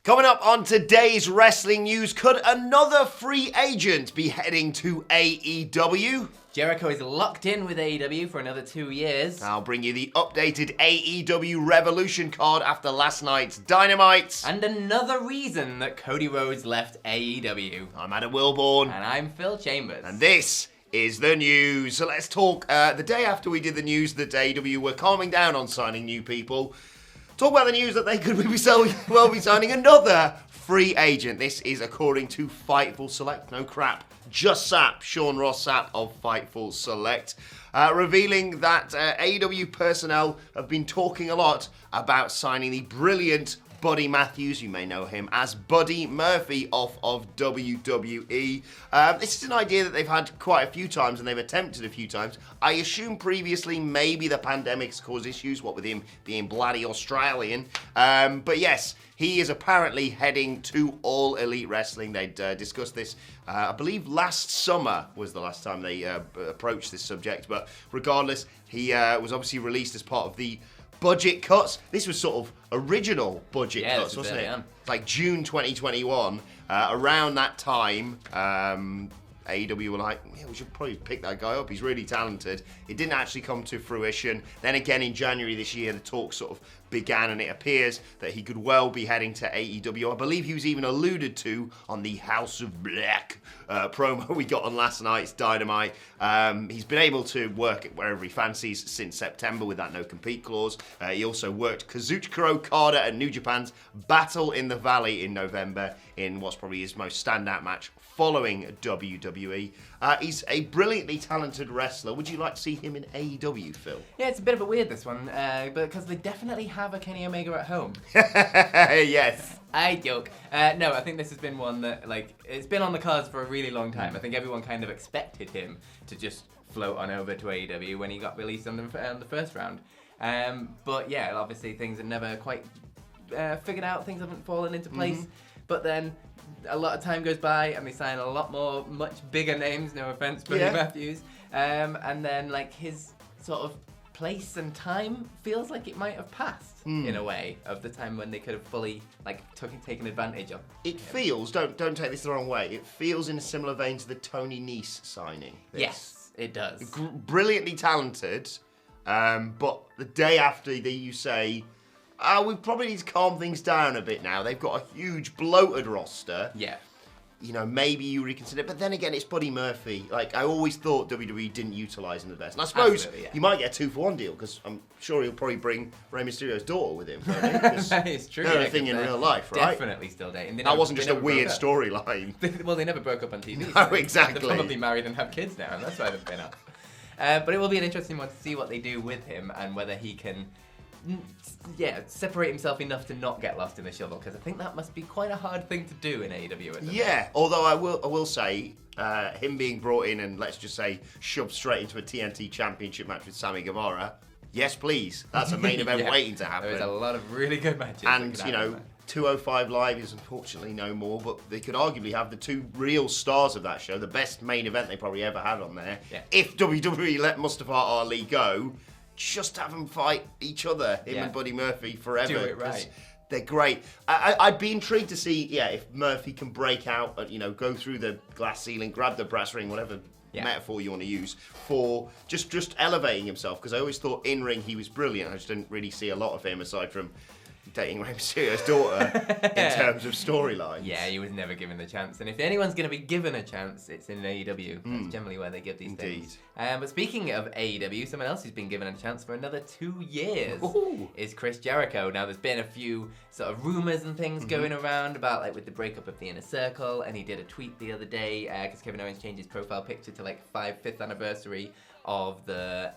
Coming up on today's wrestling news, could another free agent be heading to AEW? Jericho is locked in with AEW for another 2 years. I'll bring you the updated AEW Revolution card after last night's Dynamite. And another reason that Cody Rhodes left AEW. I'm Adam Wilborn. And I'm Phil Chambers. And this is the news. So let's talk the day after we did the news that AEW were calming down on signing new people. Talk about the news that they could be signing another free agent. This is according to Fightful Select. No crap. Just Sapp, Sean Ross Sapp of Fightful Select, revealing that AEW personnel have been talking a lot about signing the brilliant Buddy Matthews. You may know him as Buddy Murphy of WWE. This is an idea that they've had quite a few times and they've attempted a few times. I assume previously maybe the pandemic's caused issues, what with him being bloody Australian. But yes, he is apparently heading to All Elite Wrestling. They'd discussed this, I believe last summer was the last time they approached this subject. But regardless, he was obviously released as part of the budget cuts. This was sort of original budget cuts, wasn't it? Like June 2021. Around that time, AEW were like, yeah, we should probably pick that guy up. He's really talented. It didn't actually come to fruition. Then again in January this year, the talk sort of began, and it appears that he could well be heading to AEW. I believe he was even alluded to on the House of Black promo we got on last night's Dynamite. He's been able to work it wherever he fancies since September with that no-compete clause. He also worked Kazuchika Okada at New Japan's Battle in the Valley in November in what's probably his most standout match following WWE. He's a brilliantly talented wrestler. Would you like to see him in AEW, Phil? Yeah, it's a bit of a weird this one, because they definitely have a Kenny Omega at home. Yes. I joke. No, I think this has been one that, it's been on the cards for a really long time. I think everyone kind of expected him to just float on over to AEW when he got released on the first round. But yeah, obviously things have never quite figured out. Things haven't fallen into place. Mm-hmm. But then a lot of time goes by and they sign a lot more, much bigger names, no offense, Buddy Matthews. And then his sort of place and time feels like it might have passed in a way of the time when they could have fully taken advantage of. It feels, don't take this the wrong way, it feels in a similar vein to the Tony Nese signing. Yes, it does. Brilliantly talented, but the day after you say, we probably need to calm things down a bit now. They've got a huge bloated roster. Yeah. You know, maybe you reconsider. But then again, it's Buddy Murphy. I always thought WWE didn't utilise him the best. And I suppose you might get a 2-for-1 deal, because I'm sure he'll probably bring Rey Mysterio's daughter with him. It's true. They're a thing in real life, right? Definitely still dating. That wasn't just a weird storyline. Well, they never broke up on TV. No, exactly. They're probably married and have kids now, and that's why they've been up. But it will be an interesting one to see what they do with him and whether he can separate himself enough to not get lost in the shuffle, because I think that must be quite a hard thing to do in AEW at the moment. Although I will say, him being brought in and let's just say shoved straight into a TNT Championship match with Sammy Guevara, yes please, that's a main event waiting to happen. There's a lot of really good matches. And 205 Live is unfortunately no more, but they could arguably have the two real stars of that show, the best main event they probably ever had on there. Yeah. If WWE let Mustafa Ali go, just have them fight each other, him and Buddy Murphy, forever. Do it right. They're great. I'd be intrigued to see, if Murphy can break out, go through the glass ceiling, grab the brass ring, whatever metaphor you want to use, for just elevating himself. Because I always thought in ring he was brilliant. I just didn't really see a lot of him aside from dating Rey Mysterio's daughter in terms of storylines. Yeah, he was never given the chance. And if anyone's going to be given a chance, it's in AEW. That's generally where they give these things. But speaking of AEW, someone else who's been given a chance for another 2 years is Chris Jericho. Now, there's been a few sort of rumors and things going around about with the breakup of the Inner Circle, and he did a tweet the other day because Kevin Owens changed his profile picture to 5th anniversary of the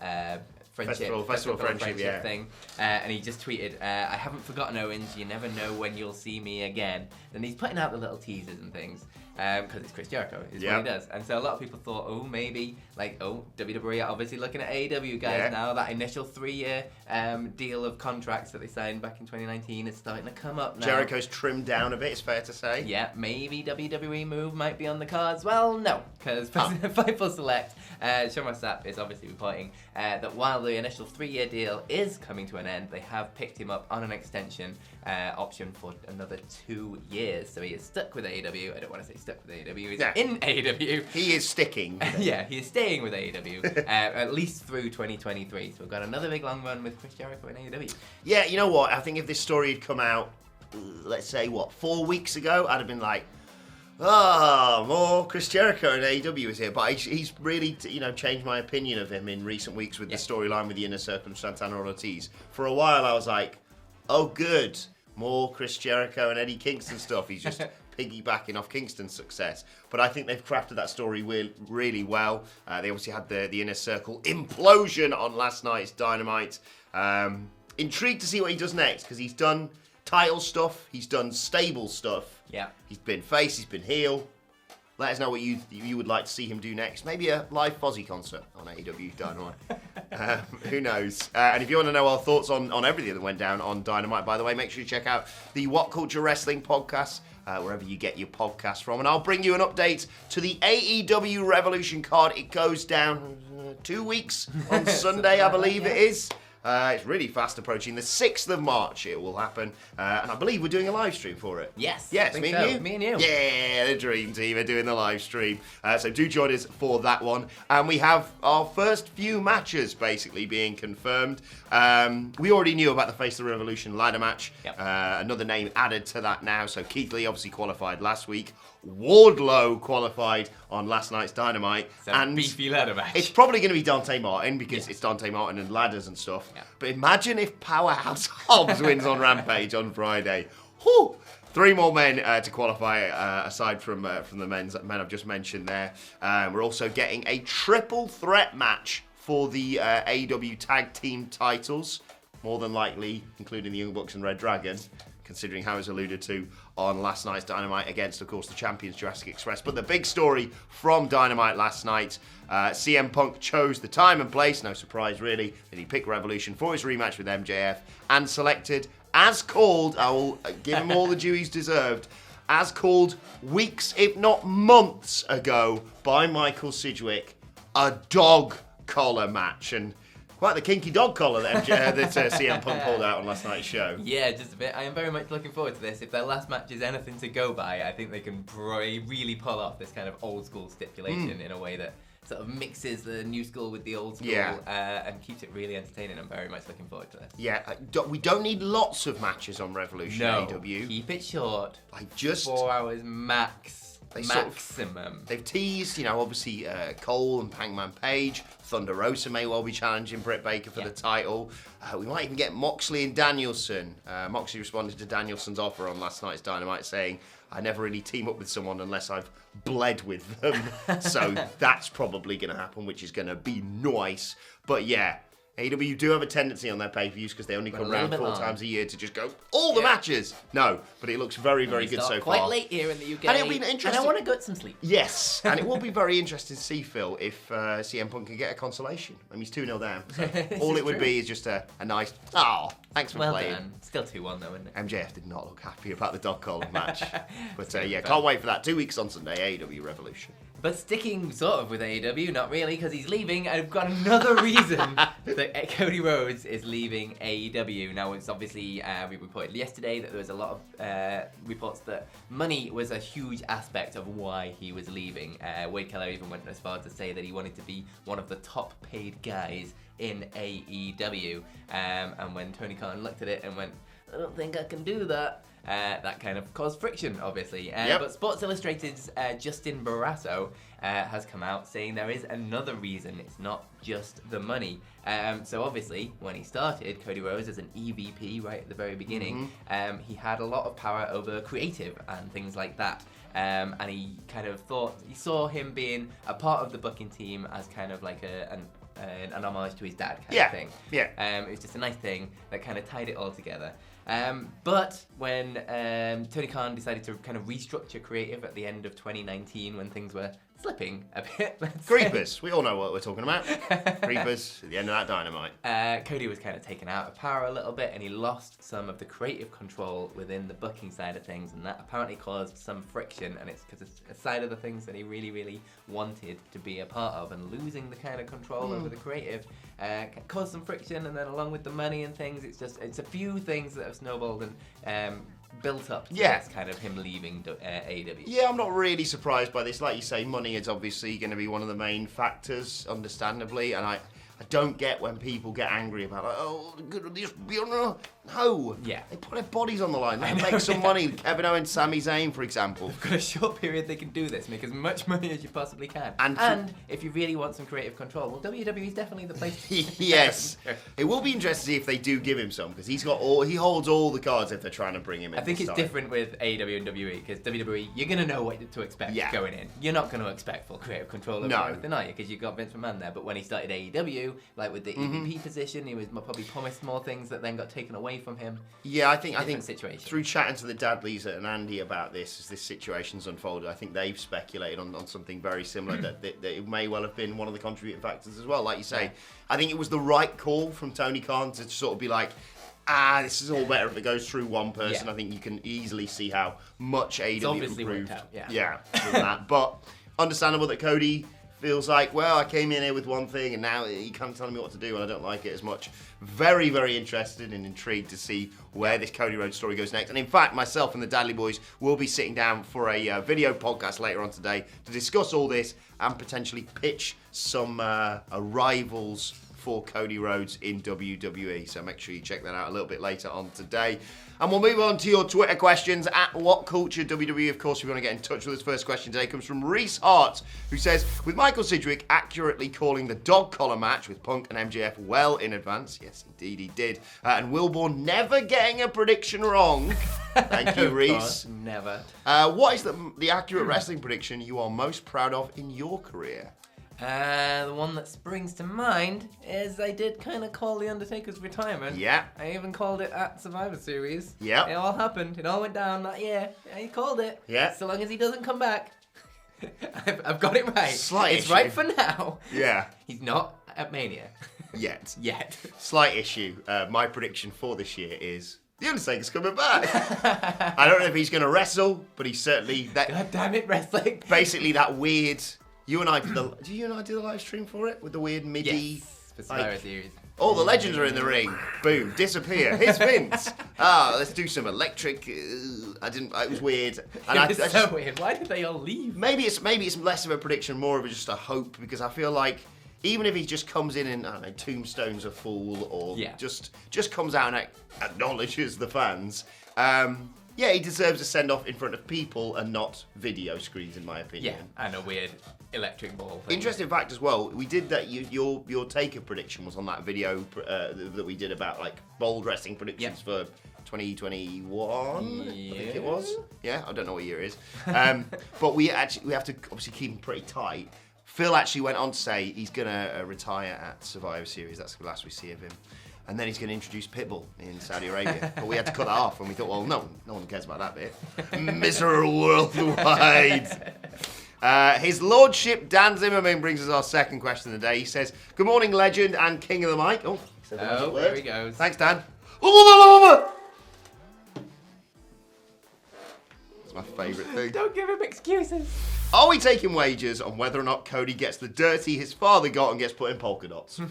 Festival friendship thing, and he just tweeted, I haven't forgotten Owens, you never know when you'll see me again. And he's putting out the little teasers and things, because it's Chris Jericho, is what he does. And so a lot of people thought, maybe, WWE are obviously looking at AEW guys now. That initial 3-year deal of contracts that they signed back in 2019 is starting to come up now. Jericho's trimmed down a bit, it's fair to say. Yeah, maybe WWE move might be on the cards. Well, no, because Fightful Select, Sean Ross Sapp is obviously reporting that while the initial 3-year deal is coming to an end, they have picked him up on an extension option for another 2 years. So he is stuck with AEW. I don't want to say stuck with AEW. He's in AEW. He is sticking. Yeah, he is staying with AEW at least through 2023. So we've got another big long run with Chris Jericho in AEW. Yeah, you know what? I think if this story had come out, let's say, 4 weeks ago, I'd have been like, more Chris Jericho and AEW is here. But he's really, changed my opinion of him in recent weeks with the storyline with the Inner Circle and Santana Ortiz. For a while, I was like, oh, good. More Chris Jericho and Eddie Kingston stuff. He's just piggybacking off Kingston's success. But I think they've crafted that story really well. They obviously had the Inner Circle implosion on last night's Dynamite. Intrigued to see what he does next, because he's done title stuff, he's done stable stuff. Yeah. He's been face, he's been heel. Let us know what you would like to see him do next. Maybe a live Fozzy concert on AEW Dynamite. Who knows? And if you want to know our thoughts on everything that went down on Dynamite, by the way, make sure you check out the WhatCulture Wrestling podcast, wherever you get your podcast from. And I'll bring you an update to the AEW Revolution card. It goes down 2 weeks on Sunday, I believe it is. It's really fast approaching. The 6th of March it will happen. And I believe we're doing a live stream for it. Yes, me and you? Me and you. Yeah, the Dream Team are doing the live stream. So do join us for that one. And we have our first few matches basically being confirmed. We already knew about the Face of the Revolution ladder match. Yep. Another name added to that now. So Keith Lee obviously qualified last week. Wardlow qualified on last night's Dynamite. And beefy ladder match. It's probably going to be Dante Martin because it's Dante Martin and ladders and stuff. Yeah. But imagine if Powerhouse Hobbs wins on Rampage on Friday. Whew! 3 more men to qualify aside from the men I've just mentioned there. We're also getting a triple threat match for the AEW Tag Team titles. More than likely, including the Young Bucks and Red Dragon, considering how it was alluded to on last night's Dynamite against, of course, the champions Jurassic Express. But the big story from Dynamite last night, CM Punk chose the time and place, no surprise really, that he picked Revolution for his rematch with MJF and selected, as called, I will give him all the due he's deserved, as called weeks, if not months ago by Michael Sidgwick, a dog collar match. And quite the kinky dog collar that CM Punk pulled out on last night's show. Yeah, just a bit. I am very much looking forward to this. If their last match is anything to go by, I think they can really pull off this kind of old school stipulation in a way that sort of mixes the new school with the old school and keeps it really entertaining. I'm very much looking forward to this. Yeah, we don't need lots of matches on Revolution AEW. Keep it short. 4 hours max. Maximum. They've teased, obviously Cole and Hangman Page. Thunder Rosa may well be challenging Britt Baker for the title. We might even get Moxley and Danielson. Moxley responded to Danielson's offer on last night's Dynamite saying, I never really team up with someone unless I've bled with them. So that's probably going to happen, which is going to be nice. But yeah, AEW do have a tendency on their pay-per-views because they only come around 4 times a year to just go, all the matches! No, but it looks very, very good so far. Quite late here in the UK. And it'll be interesting. And I want to get some sleep. Yes, and it will be very interesting to see, Phil, if CM Punk can get a consolation. I mean, he's 2-0 down. So all it would be is just a nice, thanks for playing. Done. Still 2-1 though, isn't it? MJF did not look happy about the dog collar match. But can't wait for that. 2 weeks on Sunday, AEW Revolution. But sticking sort of with AEW, not really, because he's leaving. I've got another reason that Cody Rhodes is leaving AEW. Now, it's obviously, we reported yesterday that there was a lot of reports that money was a huge aspect of why he was leaving. Wade Keller even went as far as to say that he wanted to be one of the top paid guys in AEW. And when Tony Khan looked at it and went, I don't think I can do that. That kind of caused friction, obviously. But Sports Illustrated's Justin Barrasso has come out saying there is another reason. It's not just the money. So obviously, when he started, Cody Rhodes as an EVP right at the very beginning, he had a lot of power over creative and things like that. And he kind of he saw him being a part of the booking team as kind of like an homage to his dad kind of thing. It was just a nice thing that kind of tied it all together. But when Tony Khan decided to kind of restructure creative at the end of 2019 when things were slipping a bit. Creepers. We all know what we're talking about. Creepers at the end of that Dynamite. Cody was kind of taken out of power a little bit, and he lost some of the creative control within the booking side of things, and that apparently caused some friction, and it's because it's a side of the things that he really, really wanted to be a part of, and losing the kind of control over the creative caused some friction, and then along with the money and things, it's a few things that have snowballed and built up to this kind of him leaving AEW. Yeah, I'm not really surprised by this. Like you say, money is obviously going to be one of the main factors, understandably, and I don't get when people get angry about, like, oh, no. Yeah. They put their bodies on the line. They make some money. Kevin Owens, Sami Zayn, for example. They've got a short period they can do this, make as much money as you possibly can. And if you really want some creative control, well, WWE is definitely the place to Yes. It will be interesting to see if they do give him some, because he holds all the cards if they're trying to bring him in. I think it's different with AEW and WWE, because WWE, you're going to know what to expect going in. You're not going to expect full creative control over everything, are you? Because you've got Vince McMahon there. But when he started AEW, like with the EVP position, he was probably promised more things that then got taken away from him. Yeah, I think situation. Through chatting to the Dudleys and Andy about this, as this situation's unfolded, I think they've speculated on something very similar, that it may well have been one of the contributing factors as well. Like you say, I think it was the right call from Tony Khan to sort of be like, this is all better if it goes through one person. I think you can easily see how much AEW improved. From that. But understandable that Cody feels like, well, I came in here with one thing and now he can't tell me what to do and I don't like it as much. Very, very interested and intrigued to see where this Cody Rhodes story goes next. And in fact, myself and the Dadley Boys will be sitting down for a video podcast later on today to discuss all this and potentially pitch some rivals for Cody Rhodes in WWE. So make sure you check that out a little bit later on today. And we'll move on to your Twitter questions at WhatCulture WWE. Of course, if you want to get in touch with us, first question today comes from Reese Hart, who says, with Michael Sidgwick accurately calling the dog collar match with Punk and MJF well in advance, yes, indeed he did, and Wilborn never getting a prediction wrong. Thank you, Reese. Course, never. What is the accurate wrestling prediction you are most proud of in your career? The one that springs to mind is I did kind of call The Undertaker's retirement. Yeah. I even called it at Survivor Series. Yeah. It all happened. It all went down that year. I called it. Yeah. So long as he doesn't come back. I've got it right. Slight it's issue. right for now. Yeah. He's not at Mania. Yet. Slight issue. My prediction for this year is The Undertaker's coming back. I don't know if he's going to wrestle, but he's certainly... God damn it, wrestling. Basically that weird... You and I did the live stream for it with the weird MIDI. Yes, for Survivor Series. All the legends are in the ring. Boom, disappear. Here's Vince. Let's do some electric. It was weird. And It was so weird. Why did they all leave? Maybe it's less of a prediction, more of just a hope, because I feel like even if he just comes in and, I don't know, tombstones a fool or just comes out and acknowledges the fans. He deserves a send-off in front of people and not video screens, in my opinion. Yeah, and a weird electric ball thing. Interesting fact as well, we did that, your Taker prediction was on that video that we did about, like, bold wrestling predictions for 2021, I think it was. Yeah, I don't know what year it is. But we have to obviously keep him pretty tight. Phil actually went on to say he's going to retire at Survivor Series. That's the last we see of him. And then he's going to introduce Pitbull in Saudi Arabia. But we had to cut that off, and we thought, well, no one cares about that bit. Mr. Worldwide. His Lordship Dan Zimmerman brings us our second question of the day. He says, good morning, legend and king of the mic. Oh, he said the magic word. There he goes. Thanks, Dan. It's my favourite thing. Don't give him excuses. Are we taking wagers on whether or not Cody gets the dirty his father got and gets put in polka dots?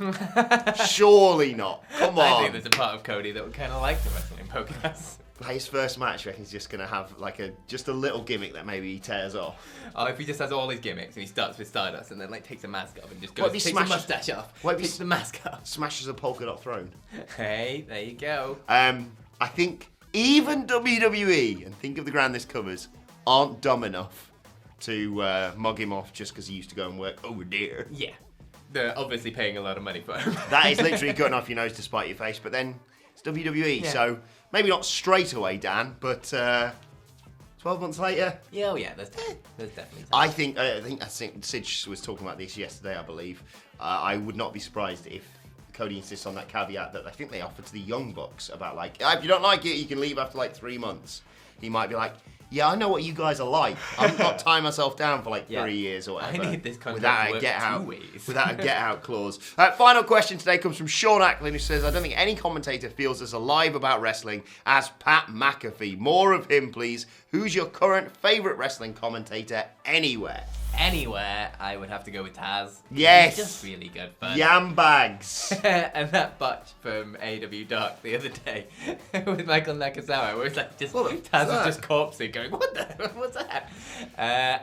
Surely not. Come on. I think there's a part of Cody that would kind of like to wrestle in polka dots. His first match, I reckon he's just going to have like just a little gimmick that maybe he tears off. Oh, if he just has all his gimmicks and he starts with Stardust and then like takes a mask off and just goes, takes the mustache off, takes the mask off. Smashes a polka dot throne. Hey, there you go. I think even WWE, and think of the ground this covers, aren't dumb enough to mug him off just because he used to go and work over there. Yeah. They're obviously paying a lot of money for him. That is literally cutting off your nose to spite your face, but then it's WWE, so maybe not straight away, Dan, but 12 months later. Yeah, oh yeah, there's definitely time. I think Sidge was talking about this yesterday, I believe. I would not be surprised if Cody insists on that caveat that I think they offered to the Young Bucks about, like, if you don't like it, you can leave after like 3 months. He might be like, yeah, I know what you guys are like. I'm not tying myself down for like 3 years or whatever. I need this contract without to a work get out, 2 ways. without a get out clause. Final question today comes from Sean Acklin, who says, I don't think any commentator feels as alive about wrestling as Pat McAfee. More of him, please. Who's your current favourite wrestling commentator anywhere? Anywhere, I would have to go with Taz. Yes. He's just really good fun. Yam bags. And that botch from AEW Dark the other day with Michael Nakazawa, where it's like Taz is just corpsing going, what's that?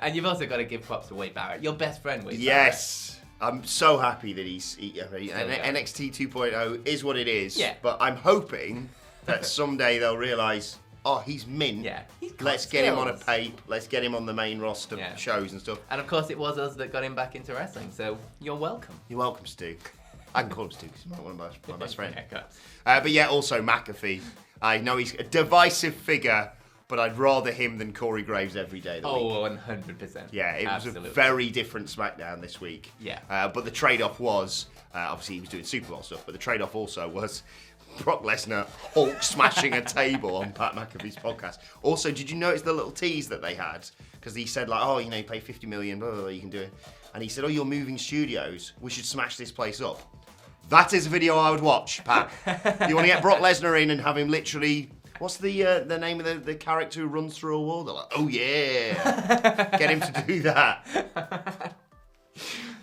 And you've also got to give props to Wade Barrett, your best friend, Wade Barrett. Yes. I'm so happy that NXT 2.0 is what it is. Yeah. But I'm hoping that someday they'll realise, oh, he's mint. Yeah. Let's get him on a pape. Let's get him on the main roster shows and stuff. And of course, it was us that got him back into wrestling, so you're welcome. You're welcome, Stu. I can call him Stu because he's one of my best friends. Yeah, but yeah, also McAfee. I know he's a divisive figure, but I'd rather him than Corey Graves every day of the week. 100%. Yeah, it was a very different SmackDown this week. Yeah. But the trade-off was, obviously he was doing Super Bowl stuff, but the trade-off also was Brock Lesnar Hulk smashing a table on Pat McAfee's podcast. Also, did you notice the little tease that they had? Because he said like, oh, you know, you pay $50 million, blah, blah, blah, you can do it. And he said, oh, you're moving studios. We should smash this place up. That is a video I would watch, Pat. You want to get Brock Lesnar in and have him literally... What's the name of the character who runs through a wall? They're like, oh yeah, get him to do that.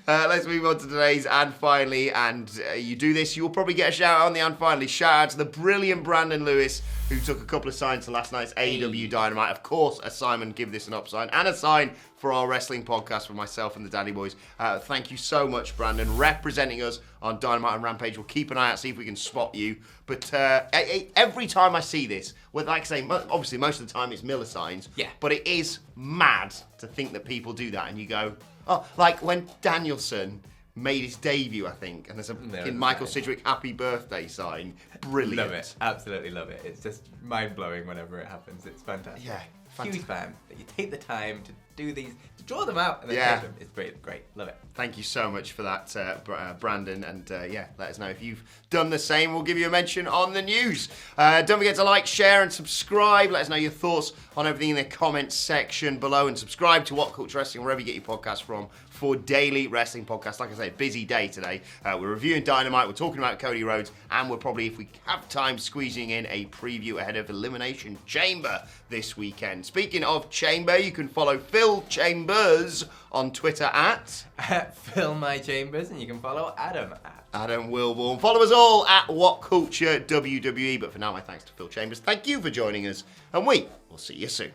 Let's move on to today's And Finally. And you do this, you'll probably get a shout out on the And Finally. Shout out to the brilliant Brandon Lewis, who took a couple of signs to last night's AEW Dynamite. Of course, a Simon Give This an Up sign, and a sign for our wrestling podcast for myself and the Daddy Boys. Thank you so much, Brandon, representing us on Dynamite and Rampage. We'll keep an eye out, see if we can spot you. But every time I see this, well, like I say, obviously most of the time it's Miller signs. Yeah. But it is mad to think that people do that, and you go, oh, like when Danielson made his debut, I think, and there's a Michael Sidgwick happy birthday sign. Brilliant. Love it. Absolutely love it. It's just mind-blowing whenever it happens. It's fantastic. Yeah. Huge fan that you take the time to do these, to draw them out and then take them. It's great. Love it. Thank you so much for that, Brandon. And let us know if you've done the same. We'll give you a mention on the news. Don't forget to like, share, and subscribe. Let us know your thoughts on everything in the comments section below. And subscribe to WhatCulture Wrestling, wherever you get your podcasts from, for daily wrestling podcasts. Like I say, busy day today. We're reviewing Dynamite. We're talking about Cody Rhodes. And we're probably, if we have time, squeezing in a preview ahead of Elimination Chamber this weekend. Speaking of Chamber, you can follow Phil Chambers on Twitter at Phil My Chambers, and you can follow Adam at Adam Wilborn. Follow us all at WhatCulture WWE. But for now, my thanks to Phil Chambers. Thank you for joining us, and we will see you soon.